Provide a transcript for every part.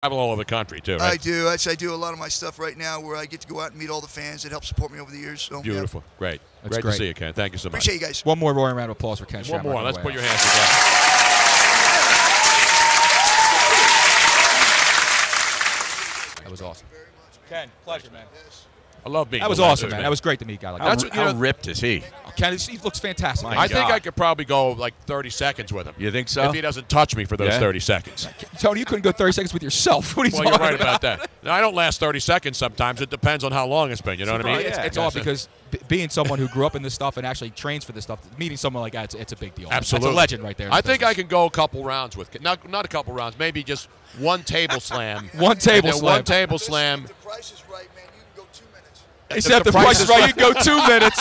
travel all over the country, too, right? I do. I do a lot of my stuff right now where I get to go out and meet all the fans that help support me over the years. So, Beautiful. Yeah. Great. That's great to see you, Ken. Thank you so much. Appreciate you guys. One more roaring round of applause for Ken Shamrock. One more. Let's put your hands together. That was awesome. Ken, pleasure, man. I love meeting That was the awesome, legends, man. That was great to meet a guy like That's that. what, How ripped is he? Ken, he looks fantastic. I think I could probably go like 30 seconds with him. You think so? If he doesn't touch me for those 30 seconds. Tony, you couldn't go 30 seconds with yourself. What are you Well, talking you're right about that. Now, I don't last 30 seconds sometimes. It depends on how long it's been. You know what I mean? It's odd because being someone who grew up in this stuff and actually trains for this stuff, meeting someone like that, it's a big deal. Absolutely. That's a legend right there. I think I can go a couple rounds with – not a couple rounds, maybe just one table slam. One table slam. One table slam. If the price is right, man, you can go 2 minutes. He said if the price is right, you can go 2 minutes.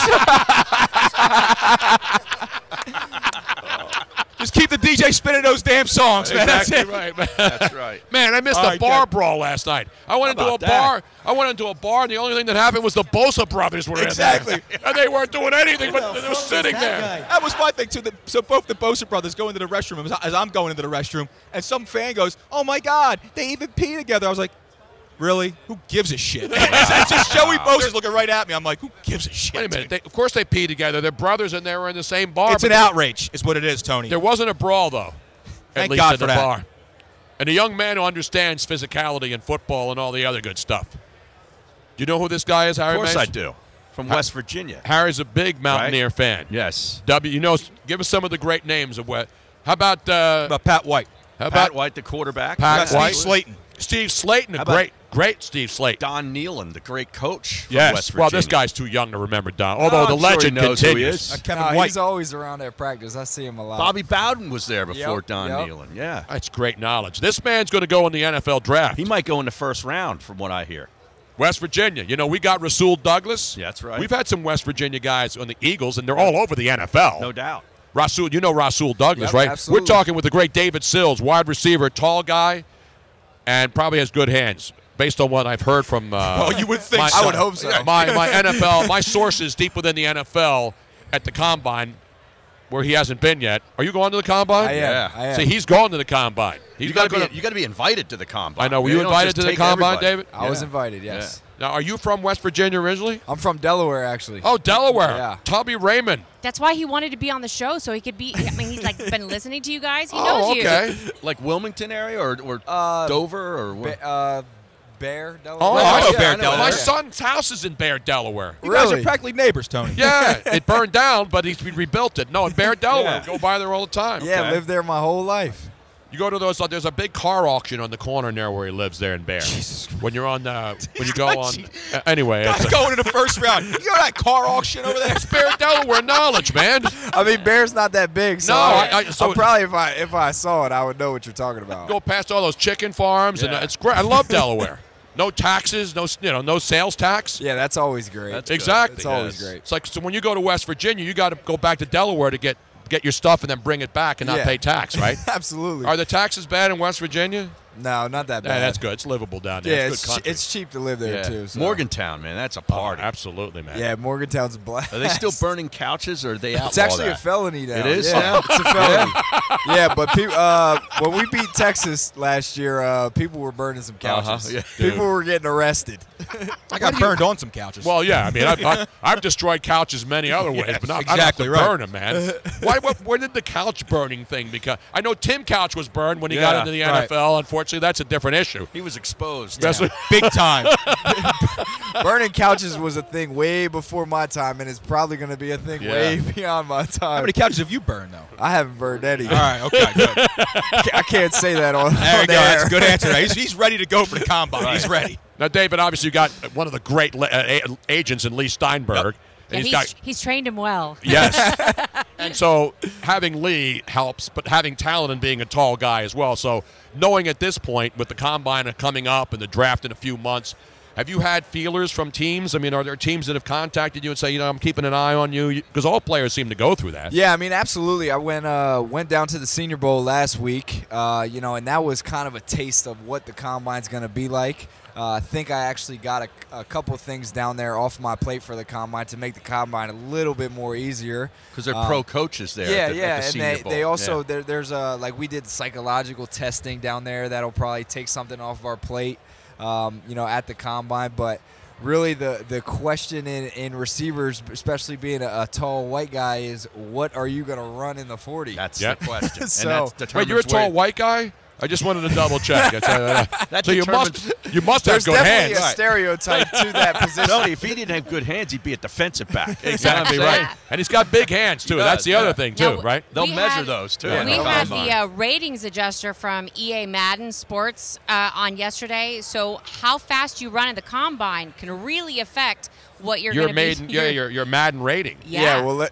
Just keep the DJ spinning those damn songs, man. Exactly That's it. right, man. That's right. Man, I missed a bar brawl last night. I went into a bar. I went into a bar, and the only thing that happened was the Bosa brothers were in there. And they weren't doing anything, but they were sitting there. That was my thing, too. So both the Bosa brothers go into the restroom as I'm going into the restroom, and some fan goes, oh, my God, they even pee together. I was like, really? Who gives a shit? It's just Joey Bosa's looking right at me. I'm like, who gives a shit? Wait a minute. Of course they pee together. They're brothers, and they were in the same bar. It's an outrage is what it is, Tony. There wasn't a brawl, though. Thank at least God in for the that. bar. And a young man who understands physicality and football and all the other good stuff. Do you know who this guy is, Harry? Of course Mace? I do. From West Virginia. Harry's a big Mountaineer fan. Yes. Give us some of the great names of what. How about Pat White? How about Pat White, the quarterback. Pat White? Steve Slayton. Steve Slayton, great Steve Slayton. Don Nealon, the great coach from Yes. West Virginia. Well, this guy's too young to remember Don. Although the I'm sure legend he knows who he continues. is. Kevin No, White. he's always around at practice. I see him a lot. Bobby Bowden was there before Yep, Don yep. Nealon. Yeah. That's great knowledge. This man's going to go in the NFL draft. He might go in the first round, from what I hear. West Virginia. You know, we got Rasul Douglas. Yeah, that's right. We've had some West Virginia guys on the Eagles, and they're all over the NFL. No doubt. Rasul, you know Rasul Douglas, Yep, right? absolutely. We're talking with the great David Sills, wide receiver, tall guy, and probably has good hands, based on what I've heard from. Well, you would think I would hope so. My NFL, my sources deep within the NFL at the combine, where he hasn't been yet. Are you going to the combine? I am. Yeah. I am. See, he's going to the combine. You got to be invited to the combine. I know. Were They you don't invited just to the take combine, everybody. David? I was invited, yes. Now, are you from West Virginia originally? I'm from Delaware, actually. Oh, Delaware. Yeah. Tubby Raymond. That's why he wanted to be on the show, so he could be. I mean, he's like been listening to you guys. He Oh, knows okay. you. Like Wilmington area or Dover or what? Bear, Delaware. Oh, I know yeah, Bear, I know Delaware. My Bear. son's house is in Bear, Delaware. You guys are Really? practically neighbors, Tony. Yeah, it burned down, but he's rebuilt it. No, in Bear, Delaware. Yeah. Go by there all the time. Yeah, Okay. lived there my whole life. You go to those. There's a big car auction on the corner near where he lives there in Bear. When you're on, when you go on. Anyway, Guys it's going to the first round. You know that car auction over there? Bear, Delaware knowledge, man. I mean, Bear's not that big, so No, I'm probably if I saw it, I would know what you're talking about. Go past all those chicken farms, and Yeah. it's great. I love Delaware. No taxes, no sales tax. Yeah, that's always great. That's good. Exactly. It's always Yes. great. It's like so when you go to West Virginia, you got to go back to Delaware to get your stuff and then bring it back and not Yeah. pay tax, right? Absolutely. Are the taxes bad in West Virginia? No, not that Yeah, bad. that's good. It's livable down there. Yeah, it's good country. it's cheap to live there Yeah. too. So. Morgantown, man, that's a Oh, party. absolutely, man. Yeah, Morgantown's a blast. Are they still burning couches or are they outlaw It's actually that? a felony now. It is yeah, now? It's a felony. Yeah, but when we beat Texas last year, people were burning some couches. Yeah. People were getting arrested. I got burned on some couches. Well, yeah. I mean, I've destroyed couches many other ways, but not exactly I don't have right. to burn them, man. Where did the couch burning thing become? I know Tim Couch was burned when he got Yeah, into the right. NFL. Unfortunately, that's a different issue. He was exposed. That's what- Big time. Burning couches was a thing way before my time, and it's probably going to be a thing Yeah. way beyond my time. How many couches have you burned, though? I haven't burned any. All right, okay, good. I can't say that on There you on go. air. That's a good answer. He's ready to go for the combine. He's ready. Now, David, obviously, you got one of the great agents in Lee Steinberg. Yeah, And he's trained him well. Yes. And so having Lee helps, but having talent and being a tall guy as well. So knowing at this point with the combine coming up and the draft in a few months, Have you had feelers from teams? I mean, are there teams that have contacted you and say, I'm keeping an eye on you? Because all players seem to go through that. Yeah, I mean, absolutely. I went down to the Senior Bowl last week, and that was kind of a taste of what the Combine's going to be like. I think I actually got a couple things down there off my plate for the Combine to make the Combine a little bit more easier. Because they're pro coaches there at the Senior Bowl. They also, there's like we did psychological testing down there that'll probably take something off of our plate, at the Combine. But really the question in receivers, especially being a tall white guy, is what are you going to run in the 40? That's the question. Wait, you're a tall white guy? I just wanted to double check. So you must have good hands. There's definitely a stereotype to that position. No, if he didn't have good hands, he'd be a defensive back. Exactly right. And he's got big hands too. That's the other thing too, right? They'll measure those too. We had the ratings adjuster from EA Madden Sports on yesterday. So how fast you run in the Combine can really affect what you're going to be. Your Madden rating. Yeah, well,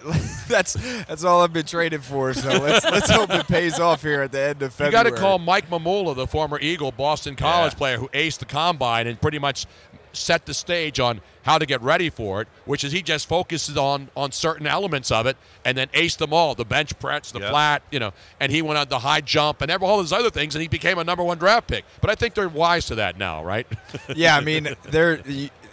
that's all I've been traded for. So let's hope it pays off here at the end of February. You got to call Mike Mamula, the former Eagle Boston College player who aced the Combine and pretty much set the stage on how to get ready for it, which is he just focuses on certain elements of it and then aced them all, the bench press, the flat, and he went on the high jump and all those other things, and he became a #1 draft pick. But I think they're wise to that now, right? Yeah, I mean, they're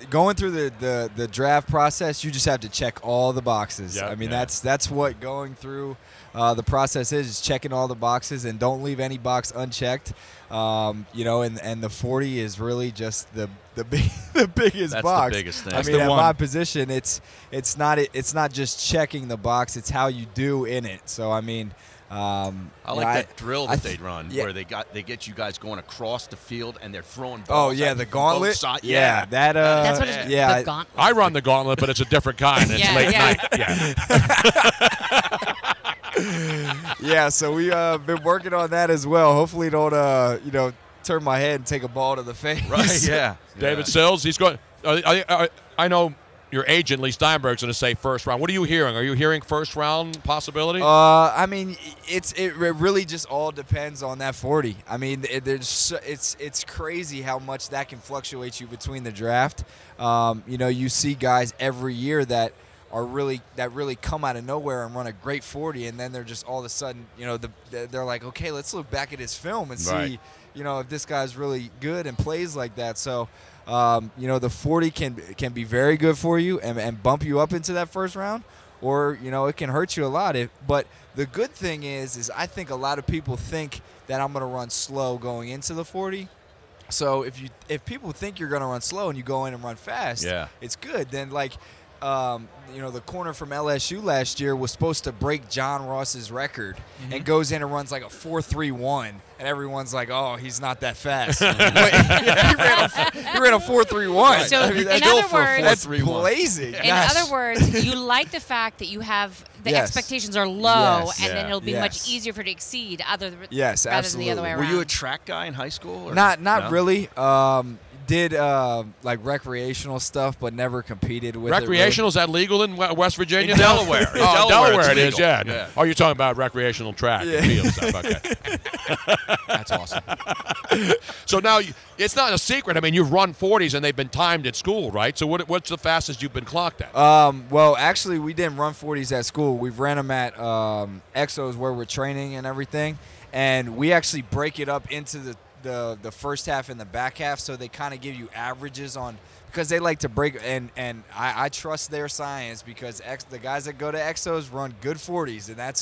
going through the draft process, you just have to check all the boxes. Yep. I mean, that's what going through the process is checking all the boxes and don't leave any box unchecked. And the 40 is really just the biggest that's box. The biggest thing. I mean, at my position, it's not just checking the box; it's how you do in it. So I mean. I like that drill that they run where they get you guys going across the field and they're throwing balls. Oh yeah, the gauntlet. Yeah, that's what it's the gauntlet. I run the gauntlet, but it's a different kind. It's late night. Yeah, so we been working on that as well. Hopefully, don't turn my head and take a ball to the face. Right. Yeah. David Sills, he's going. I know. Your agent, Lee Steinberg's going to say first round. What are you hearing? Are you hearing first round possibility? I mean, it really just all depends on that 40. I mean, it's crazy how much that can fluctuate you between the draft. You see guys every year that really come out of nowhere and run a great 40, and then they're just all of a sudden, they're like, okay, let's look back at his film and see, if this guy's really good and plays like that. So. The 40 can be very good for you and bump you up into that first round, or it can hurt you a lot. But the good thing is I think a lot of people think that I'm going to run slow going into the 40. So if people think you're going to run slow and you go in and run fast, it's good. Then the corner from LSU last year was supposed to break John Ross's record and goes in and runs like a 4.31, and everyone's like, oh, he's not that fast. He ran a 4.31. So in other words, that's blazing. In other words, you like the fact that you have the expectations are low, and then it'll be much easier for it to exceed rather than the other way around. Were you a track guy in high school? Or? Not really. Did recreational stuff, but never competed with recreational. Is that legal in West Virginia? In Delaware. Delaware it is. Yeah. Oh, you're talking about recreational track and field stuff. Okay. That's awesome. So now it's not a secret. I mean, you've run 40s and they've been timed at school, right? So what's the fastest you've been clocked at? Well, actually, we didn't run 40s at school. We've ran them at Exos where we're training and everything, and we actually break it up into the first half and the back half, so they kind of give you averages on, because they like to break, and I trust their science, because the guys that go to Exos run good 40s, and that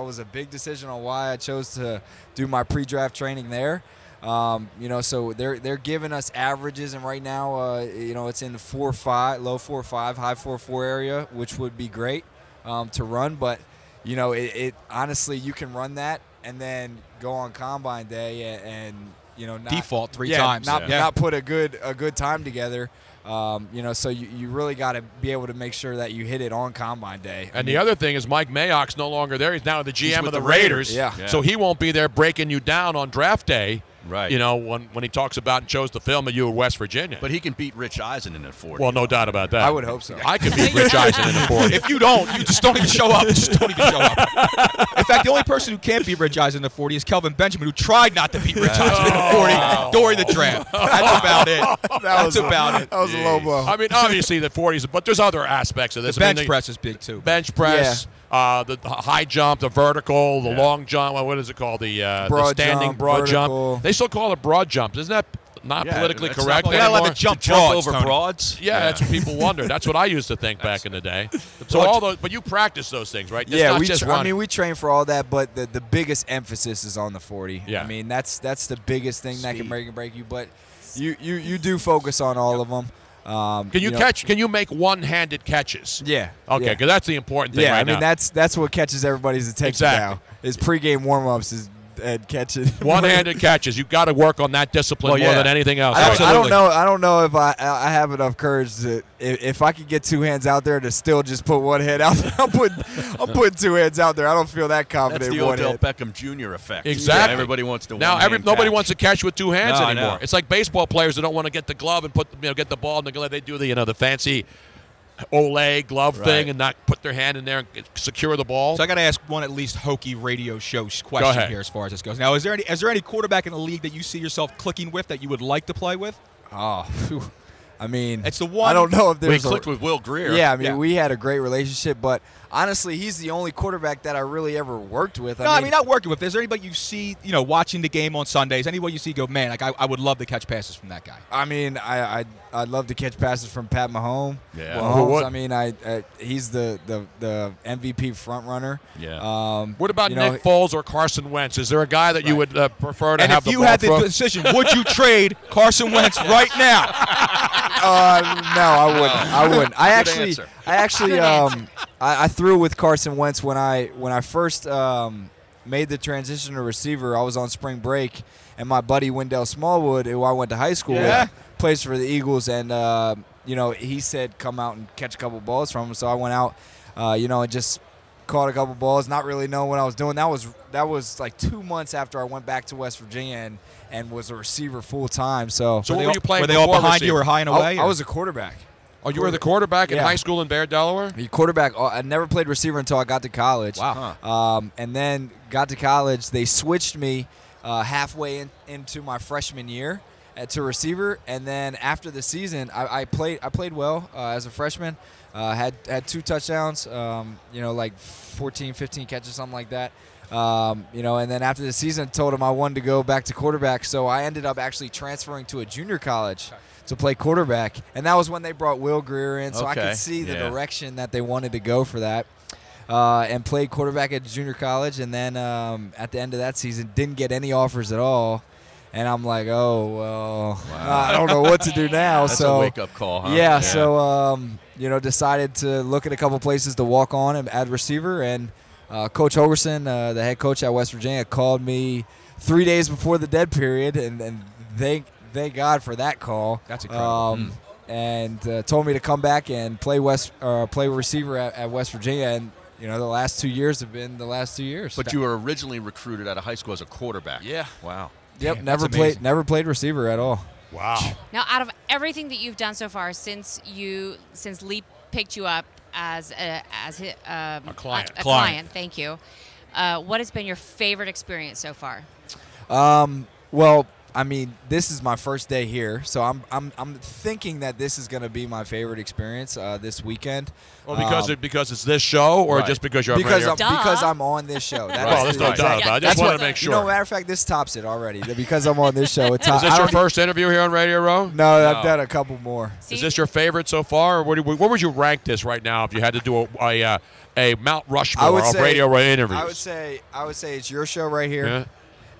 was a big decision on why I chose to do my pre-draft training there. So they're giving us averages, and right now it's in the 4.5, low 4.5, high 4.4 area, which would be great to run, but it honestly, you can run that and then go on Combine Day and not default three times, not put a good time together. So you really got to be able to make sure that you hit it on Combine Day. And the other thing is Mike Mayock's no longer there. He's now the GM of the Raiders. Yeah. So he won't be there breaking you down on draft day. Right. You know, when he talks about and shows the film of you in West Virginia. But he can beat Rich Eisen in a 40. Well, no doubt about that. I would hope so. I could beat Rich Eisen in a 40. If you don't, you just don't even show up. Just don't even show up. In fact, the only person who can't beat Rich Eisen in the 40 is Kelvin Benjamin, who tried not to beat Rich Eisen in the 40 during the draft. That's about it. That's about it. That was a low blow. I mean, obviously the 40s, but there's other aspects of this. The bench press is big too. Bench press, the high jump, the vertical, the long jump. What is it called? The standing jump, broad vertical. jump. They still call it broad jumps. Isn't that not politically it's correct not- You're not allowed anymore? to jump Jump broads, over Tony. broads? Yeah, that's what people wonder. That's what I used to think back in the day. So all those, but you practice those things, right? It's not just I running. mean, we train for all that, but the biggest emphasis is on the 40. Yeah. I mean, that's the biggest thing that can make and break you. But you do focus on all of them. Can you know- catch? Can you make one-handed catches? Yeah. Okay, yeah. because that's the important thing Yeah, right I mean now. that's what catches everybody's attention Exactly. now. Is pregame warm-ups and catching One-handed catches. You've got to work on that discipline Well, more yeah. than anything else. I don't know. I don't know if I have enough courage to if I could get two hands out there to still just put one hand out there. I'm putting two hands out there. I don't feel that confident. That's the in one Odell hand. Beckham Jr. effect. Exactly. Yeah, everybody wants to Now nobody wants to catch with two hands No, I anymore. know. It's like baseball players that don't want to get the glove and get the ball in the glove. They do the fancy Olay glove Right. thing and not put their hand in there and secure the ball. So I got to ask one at least hokey radio show Go question ahead. here as far as this goes. Now, is there any quarterback in the league that you see yourself clicking with that you would like to play with? Oh, phew. I mean, It's the one- I don't know if We there's clicked with Will Greer. Yeah, I mean, Yeah. we had a great relationship, but honestly, he's the only quarterback that I really ever worked with. No, I mean not working with. Is there anybody you see, watching the game on Sundays? Anybody you see go, man, like I would love to catch passes from that guy. I mean, I'd love to catch passes from Pat Mahomes. Yeah. Mahomes, What? I mean, he's the MVP front runner. Yeah. What about you know, Nick Foles or Carson Wentz? Is there a guy that you would prefer to And have if the you ball had the thrown? decision, would you trade Carson Wentz right now? No, I wouldn't. I wouldn't. answer. I actually, I threw with Carson Wentz when I first made the transition to receiver. I was on spring break, and my buddy Wendell Smallwood, who I went to high school with, plays for the Eagles, and he said come out and catch a couple balls from him. So I went out, and just caught a couple balls, not really knowing what I was doing. That was like 2 months after I went back to West Virginia and was a receiver full time. So So what were you playing Were they all before behind you receiver? or high and away? I was a quarterback. Oh, you were the quarterback in Yeah. high school in Bear, Delaware? Quarterback. I never played receiver until I got to college. Wow. And then got to college. They switched me halfway into my freshman year to receiver. And then after the season, I played well as a freshman. Had 2 touchdowns. Like 14, 15 catches, something like that. And then after the season, told him I wanted to go back to quarterback. So I ended up actually transferring to a junior college to play quarterback. And that was when they brought Will Greer in. So I Okay. could see the Yeah. direction that they wanted to go for that. And played quarterback at junior college. And then at the end of that season, didn't get any offers at all. And I'm like, oh, well, I don't know what to do now. That's so a wake-up call, huh? Yeah, so decided to look at a couple places to walk on and add receiver. And Coach Hogerson, the head coach at West Virginia, called me 3 days before the dead period, and thank God for that call. That's incredible. And told me to come back and play receiver at West Virginia. And the last 2 years have been the last 2 years. But you were originally recruited out of high school as a quarterback. Yeah. Wow. Yep, Damn, never that's amazing. played receiver at all. Wow. Now, out of everything that you've done so far, since Lee picked you up as a client, thank you. What has been your favorite experience so far? Well, I mean, this is my first day here, so I'm thinking that this is going to be my favorite experience this weekend. Well, because it's this show, or Right. just because you're because on radio? because I'm on this show. That Well, is there's no the- doubt about it. I just That's wanted what- to make You know, sure. matter of fact, this tops it already. Because I'm on this show, it tops. Is this your first interview here on Radio Row? No, I've done a couple more. See, Is this your favorite so far, or what would you rank this right now if you had to do a Mount Rushmore of Radio Row interviews? I would say it's your show right here, Yeah,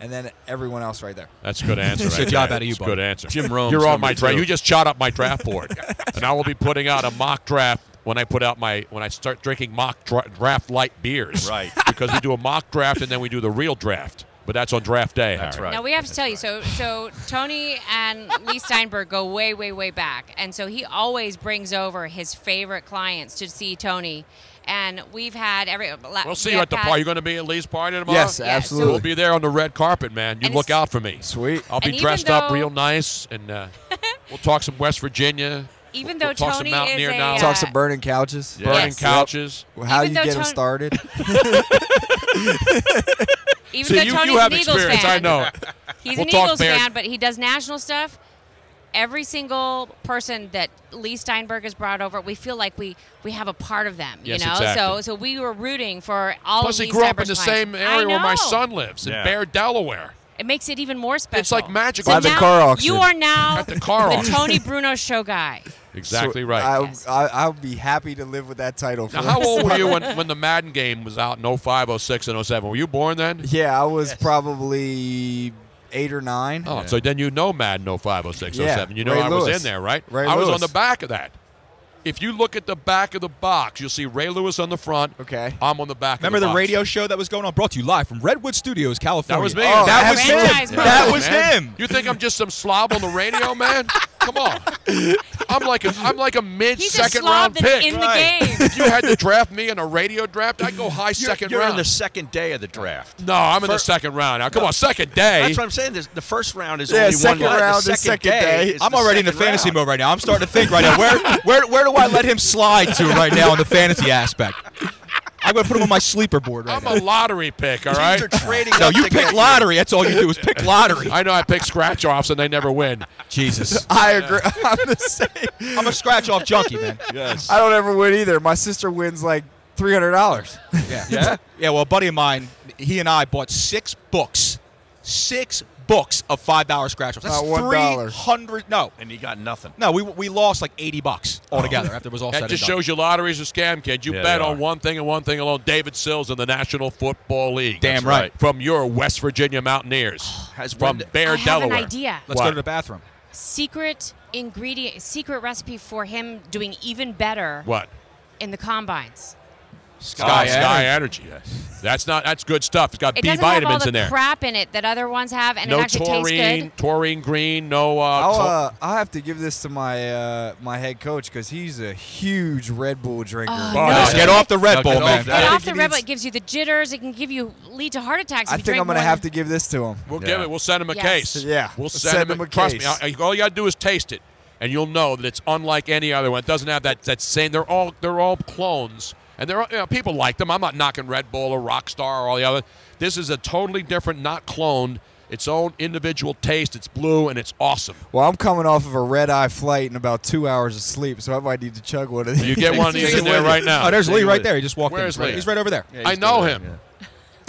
and then everyone else right there. that's a good answer. Good right job there. out of you, It's a buddy. good answer. Jim Rome's You're on number my draft. 2. You just shot up my draft board, and I will be putting out a mock draft when I start drinking mock draft light beers. Right. Because we do a mock draft and then we do the real draft. But that's on draft day. That's right. now we have to tell you. So Tony and Lee Steinberg go way, way, way back, and so he always brings over his favorite clients to see Tony. And we've had We'll see you at the party. You're going to be at Lee's party tomorrow? Yes, absolutely. We'll be there on the red carpet, man. You look out for me. Sweet. I'll be dressed up real nice, and we'll talk some West Virginia. Even though we'll talk Tony some Mountaineer is knowledge. Talk some burning couches. Yeah. Burning couches. Yep. How you get them started. Even though Tony's an Eagles fan. I know. He's an Eagles fan, but he does national stuff. Every single person that Lee Steinberg has brought over, we feel like we have a part of them, yes, you know. Exactly. So we were rooting for all Plus of Lee he grew up in Steinberg's the clients. same area where my son lives, in Bear, Delaware. It makes it even more special. It's like magic. By the car auction. You are now at the car auction. Tony Bruno show guy. Exactly so right. I'll be happy to live with that title. Now, how old were you when the Madden game was out in 05, 06, and 07? Were you born then? Yeah, I was probably 8 or 9. Oh, so then you know Madden 05, 06, Yeah, 07. You know Ray I was Lewis. in there, right? Ray I was Lewis. on the back of that. If you look at the back of the box, you'll see Ray Lewis on the front. Okay. I'm on the back Remember of the the box. radio show that was going on? Brought to you live from Redwood Studios, California. That was me. Oh, that was franchise him. mode. That was man. him. You think I'm just some slob on the radio, man? Come on. I'm like a mid He's a second slob round that's pick. in the game. If you had to draft me in a radio draft, I'd go high second You're round. in the second day of the draft. No, I'm in the second round. Now, come on, second day. That's what I'm saying. The first round is Yeah, only second one round The is second day. is I'm the already in the second fantasy round. mode right now. I'm starting to think right now. Where do I let him slide to right now in the fantasy aspect? I'm going to put him on my sleeper board right I'm now. a lottery pick, all right? Teams are trading No, up you to pick get lottery. That's all you do is pick lottery. I know I pick scratch-offs and they never win. Jesus. I agree. I'm the same. I'm a scratch-off junkie, man. Yes. I don't ever win either. My sister wins like $300. Yeah. Yeah, well, a buddy of mine, he and I bought 6 books. 6 books of $5 scratch-offs. That's Not $1. 300. No. And you got nothing. No, we lost like $80 altogether after it was all said That and just done. shows you lottery's a scam, kid. You Yeah, bet they on are. one thing and one thing alone. David Sills in the National Football League. Damn That's right. From your West Virginia Mountaineers. Has From Wendell- Bear, I have Delaware. an idea. Let's What? go to the bathroom. Secret recipe for him doing even better What? in the combines. Sky Energy. That's good stuff. It's got It B doesn't have all vitamins the in there. crap in it that other ones have, and No it actually tastes good. taurine green, no. I'll have to give this to my my head coach because he's a huge Red Bull drinker. Oh, no. Just get off the Red No, Bull, get man. off Get that. off the Red Bull. It gives you the jitters. It can lead to heart attacks. I if you think drink I'm going to more have than- to give this to him. We'll Yeah. give it. We'll send him a Yes. case. Yeah. We'll Let's send him a Trust case. me. All you got to do is taste it, and you'll know that it's unlike any other one. It doesn't have that same. They're all clones, and people like them. I'm not knocking Red Bull or Rockstar or all the other. This is a totally different, not cloned, its own individual taste. It's blue and it's awesome. Well, I'm coming off of a red-eye flight and about 2 hours of sleep, so I might need to chug one of these. You get one of these in there right now. Oh, there's Lee right there. He just walked Where's in. Lee? He's right over there. Yeah, I he's know good. him. Yeah.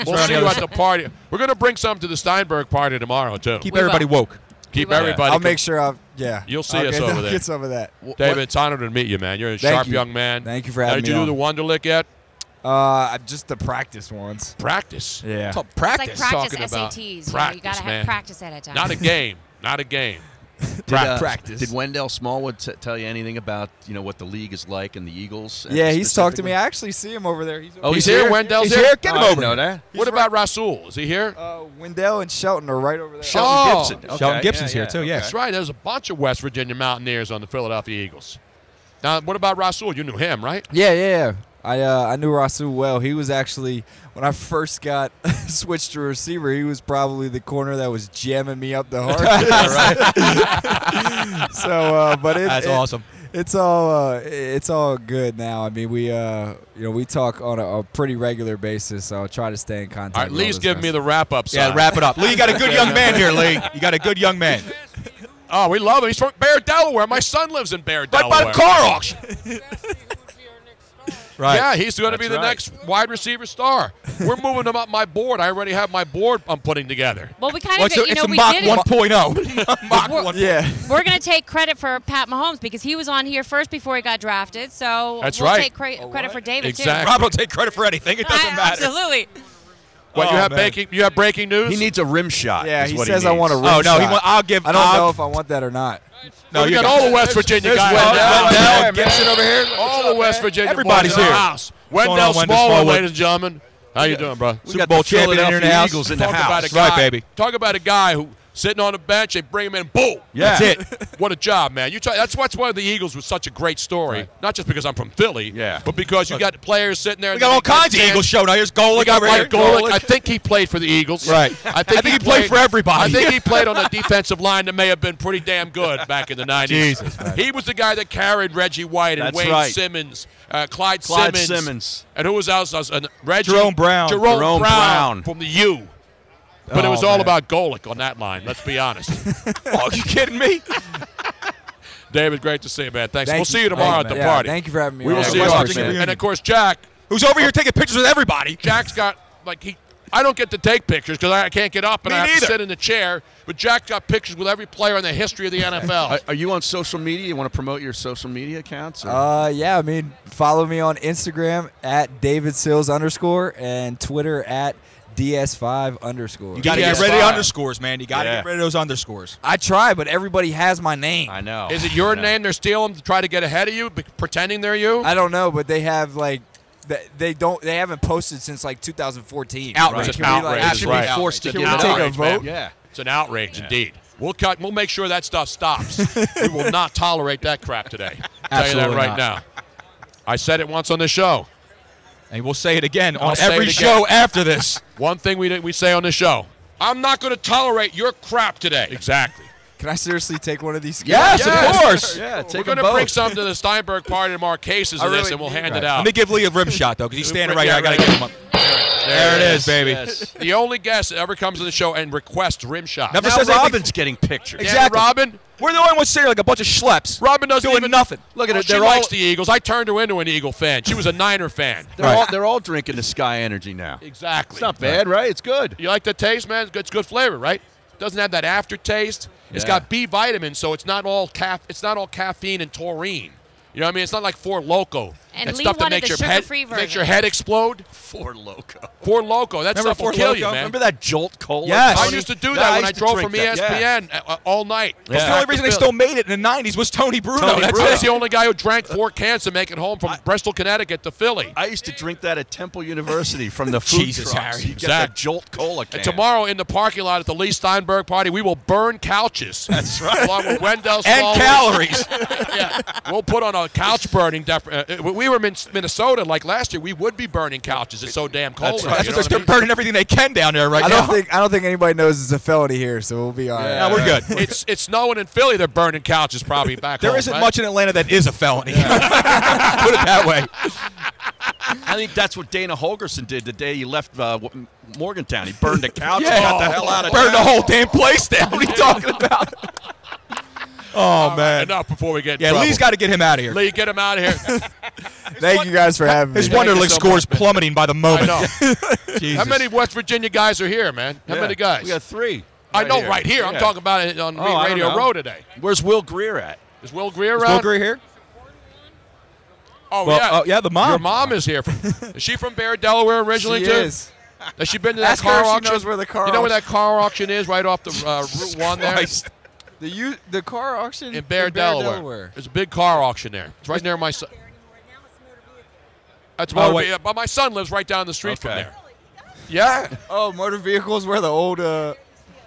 We'll right see on you the at the party. We're going to bring some to the Steinberg party tomorrow, too. Keep We everybody will. woke. Keep will. everybody. I'll make sure You'll see I'll us get, over I'll there. get some of that. David, it's an honor to meet you, man. You're a Thank sharp you. young man. Thank you for Now, having did you me do on. the Wonderlick yet? Just the practice ones. Practice. Yeah. It's all It's practice. like practice Talking about SATs. You practice, got to man. have practice at a time. Not a game. Not a game. Practice. Did Wendell Smallwood tell you anything about what the league is like and the Eagles? Yeah, he's talked to specifically? me. I actually see him over there. Oh, He's here? Wendell's He's here? here. Get him I over. know that. What about Rasul? Is he here? Wendell and Shelton are right over there. Shelton Oh. Gibson. Okay, Shelton Gibson's yeah, here, too, yeah. That's right. There's a bunch of West Virginia Mountaineers on the Philadelphia Eagles. Now, what about Rasul? You knew him, right? Yeah. I knew Rasul well. He was actually, when I first got switched to receiver, he was probably the corner that was jamming me up the hardest. So, but That's awesome. It's all good now. I mean, we talk on a pretty regular basis. So I'll try to stay in contact. All right, with all Lee's those giving guys. me the wrap-up Yeah, sign. wrap it up. Lee, you got a good young man here, Lee. You got a good young man. Oh, we love him. He's from Bear, Delaware. My son lives in Bear, Right Delaware. by the car auction. Right. Yeah, he's going to be That's the right. next wide receiver star. We're moving him up my board. I already have my board I'm putting together. Well, we kind Well, of, it's a we Mach did it. 1.0. Mach We're- 1.0. Yeah. We're going to take credit for Pat Mahomes because he was on here first before he got drafted. So That's we'll right. take credit for David Exactly. Rob will take credit for anything. It doesn't matter. Absolutely. What, Oh, you have man. breaking news? He needs a rim shot. Yeah, is he what says he I needs. want a rim Oh, no. shot. I'll give. I don't know if I want that or not. No, we you got got all the West Virginia there's guys. Wendell, Wendell, Gibson over here. all the West Virginia Everybody's boys in the here. house. going Wendell on, Wendell Smallwood, Smallwood? ladies and gentlemen. How you doing, bro? We Super got Bowl the champion in Philadelphia the house. Eagles in the Talk about house. a guy, Right, baby. Talk about a guy who sitting on the bench. They bring him in, boom. Yeah. That's it. What a job, man. That's why the Eagles was such a great story. Right. Not just because I'm from Philly, but because you got players sitting there. We got all kinds of Eagles show now. Here's Golick over here. Golick. I think he played for the Eagles. Right. I think he played for everybody. I think he played on a defensive line that may have been pretty damn good back in the 90s. Jesus, man. He was the guy that carried Reggie White and Wayne Simmons, Clyde Simmons. And who was else? Reggie. Jerome Brown. Jerome Brown from the U. But it was all about Golick on that line, let's be honest. Oh, you kidding me? David, great to see you, man. Thanks. We'll see you tomorrow at the party. Thank you for having me. We will see you. And, of course, Jack. Who's over here taking pictures with everybody. Jack's got, I don't get to take pictures because I can't get up and I have to sit in the chair. But Jack got pictures with every player in the history of the NFL. Are you on social media? You want to promote your social media accounts? Yeah, I mean, follow me on Instagram at @DavidSills_ and Twitter at DS5_. You got to get rid of the underscores, man. You got to get rid of those underscores. I try, but everybody has my name. I know. Is it your name they're stealing to try to get ahead of you, pretending they're you? I don't know, but they have they haven't posted since 2014. Outrage. It's outrage. Actually forced to take a vote. Yeah, it's an outrage indeed. We'll make sure that stuff stops. We will not tolerate that crap today. I'll tell you that right now. I said it once on the show. And we'll say it again on every show after this. One thing we say on the show: I'm not going to tolerate your crap today. Exactly. Can I seriously take one of these? Yes, of course. Yeah, we're going to bring some to the Steinberg party tomorrow, cases of this, and we'll hand it out. Let me give Lee a rim shot, though, because he's standing right here. I got to get him up. There it is, baby. Yes. The only guest that ever comes to the show and requests rim shots. Never now says Robin's getting pictures. Exactly. Yeah, Robin. We're the only ones sitting like a bunch of schleps. Robin doesn't doing even nothing. Look at her. She likes the Eagles. I turned her into an Eagle fan. She was a Niner fan. They're all drinking the Sky Energy now. Exactly. It's not bad, right? It's good. You like the taste, man? It's good flavor, right? It doesn't have that aftertaste. It's got B vitamins, so it's not all caffeine and taurine. You know what I mean? It's not like Four Loko. And that Lee stuff that wanted makes the your head sugar-free version. makes your head explode. Four Loko. Four Loko. That stuff will kill you, man. Remember that Jolt Cola? Yes. I used to do that when I drove from ESPN all night. That's the only reason they still made it in the 90s was Tony Bruno. That's the only guy who drank 4 cans to make it home from Bristol, Connecticut to Philly. I used to drink that at Temple University from the food Jesus, trucks. Harry. You get that Jolt Cola can. And tomorrow in the parking lot at the Lee Steinberg party, we will burn couches. That's right. Along with Wendell and calories. Yeah. We'll put on a couch burning. We were in Minnesota like last year. We would be burning couches. It's so damn cold. That's what they're burning everything they can down there right now. I don't think anybody knows it's a felony here, so we'll be all right. No, we're good. It's snowing in Philly. They're burning couches probably back home. There isn't much in Atlanta that is a felony. Put it that way. I think that's what Dana Holgerson did the day he left Morgantown. He burned a couch and got the hell out of Burned town. the whole damn place down. What are you talking about? Oh, man. Enough before we get in trouble. Lee's got to get him out of here. Lee, get him out of here. Thank you guys for having me. His Wonderlic score's plummeting by the moment. I know. Jesus. How many West Virginia guys are here, man? How many guys? We got 3. I know right here. I'm talking about it on Radio Row today. Where's Will Greer at? Is Will Greer Is around? Will Greer here? Oh, well, yeah. yeah, the mom. Your mom is here. Is she from Bear, Delaware originally, She too? is. Has she been to that Ask car her if she auction? knows where the car You know where auction- that car auction is right off the Route 1 there? The car auction In Bear, Delaware. There's a big car auction there. It's right near my son. That's but my son lives right down the street from there. Yeah. Oh, motor vehicles where the old.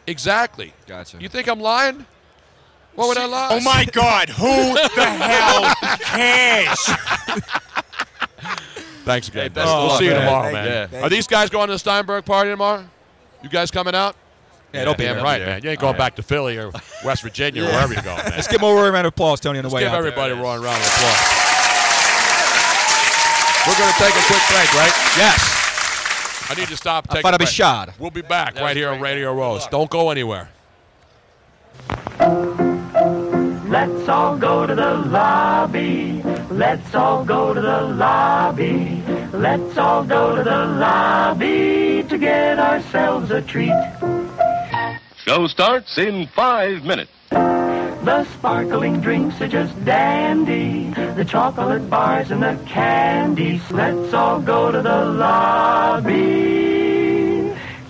Exactly. Gotcha. You think I'm lying? What would I lie? Oh my God! Who the hell cares? Thanks again. best we'll of luck, see you man. tomorrow, Thank man. you. Are these guys going to the Steinberg party tomorrow? You guys coming out? Yeah, don't be damn there. right, man. You ain't going back to Philly or West Virginia or wherever you're going, man. Let's give him a round of applause, Tony, on the way Give out. everybody a round of applause. We're going to take a quick break, right? Yes. I need to stop. Take thought a I'd be break. shot. We'll be back right here on Radio Row. Don't go anywhere. Let's all go to the lobby. Let's all go to the lobby. Let's all go to the lobby to get ourselves a treat. Show starts in 5 minutes. The sparkling drinks are just dandy. The chocolate bars and the candies. Let's all go to the lobby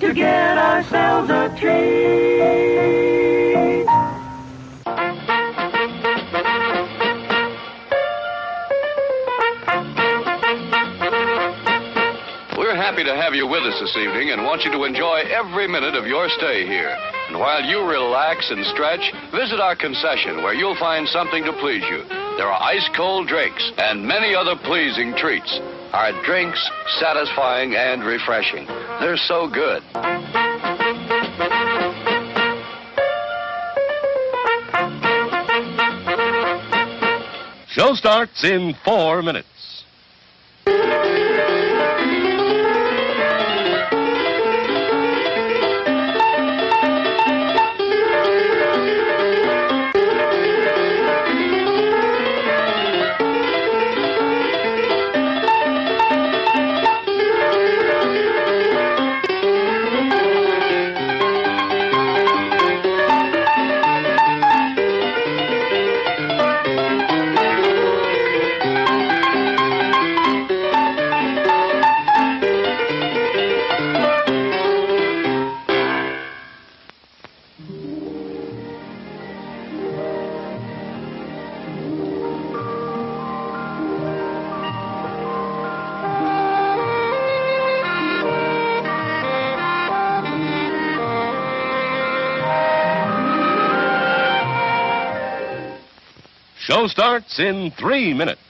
to get ourselves a treat. We're happy to have you with us this evening and want you to enjoy every minute of your stay here. And while you relax and stretch, visit our concession where you'll find something to please you. There are ice-cold drinks and many other pleasing treats. Our drinks, satisfying and refreshing. They're so good. Show starts in 4 minutes. Show starts in 3 minutes.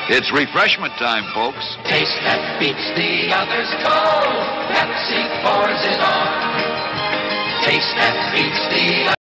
It's refreshment time, folks. Taste that beats the others cold. Pepsi pours it on. Taste that beats